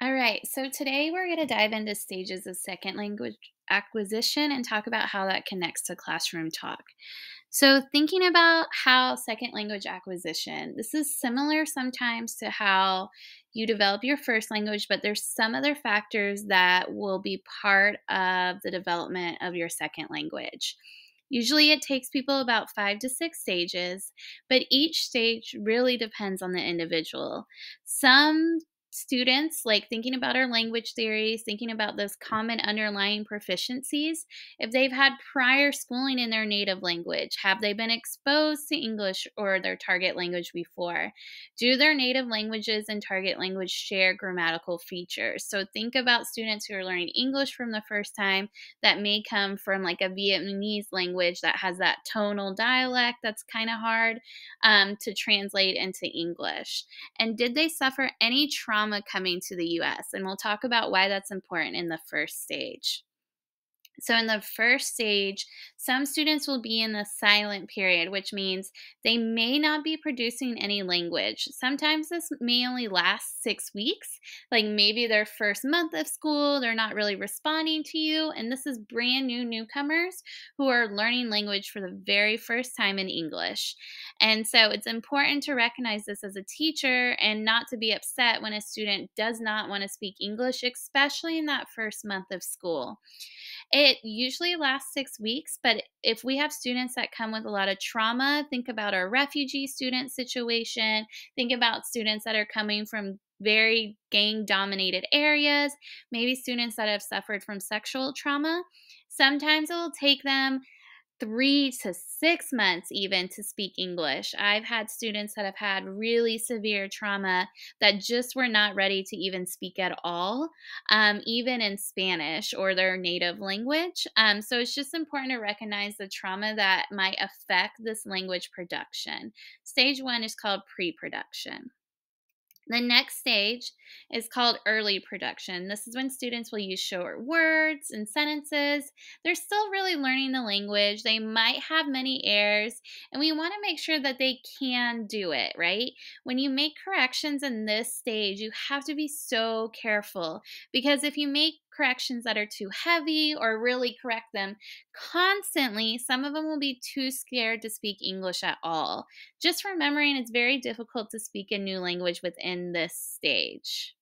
All right, so today we're going to dive into stages of second language acquisition and talk about how that connects to classroom talk. So, thinking about how second language acquisition, this is similar sometimes to how you develop your first language, but there's some other factors that will be part of the development of your second language. Usually, it takes people about 5 to 6 stages, but each stage really depends on the individual. Some students, like thinking about our language theories, thinking about those common underlying proficiencies, if they've had prior schooling in their native language, have they been exposed to English or their target language before? Do their native languages and target language share grammatical features? So think about students who are learning English from the first time that may come from like a Vietnamese language that has that tonal dialect that's kind of hard to translate into English. And did they suffer any trauma coming to the US? And we'll talk about why that's important in the first stage. So, in the first stage, some students will be in the silent period, which means they may not be producing any language. Sometimes this may only last 6 weeks, like maybe their first month of school, they're not really responding to you. And this is brand new newcomers who are learning language for the very first time in English. And so, it's important to recognize this as a teacher and not to be upset when a student does not want to speak English, especially in that first month of school. It usually lasts 6 weeks, but if we have students that come with a lot of trauma, think about our refugee student situation, think about students that are coming from very gang dominated areas, maybe students that have suffered from sexual trauma. Sometimes it will take them 3 to 6 months even to speak English. I've had students that have had really severe trauma that just were not ready to even speak at all, even in Spanish or their native language. So it's just important to recognize the trauma that might affect this language production. Stage one is called pre production. The next stage is called early production. This is when students will use short words and sentences. They're still really learning the language. They might have many errors, and we want to make sure that they can do it, right? When you make corrections in this stage, you have to be so careful because if you make corrections that are too heavy or really correct them constantly, some of them will be too scared to speak English at all. Just remembering it's very difficult to speak a new language within this stage.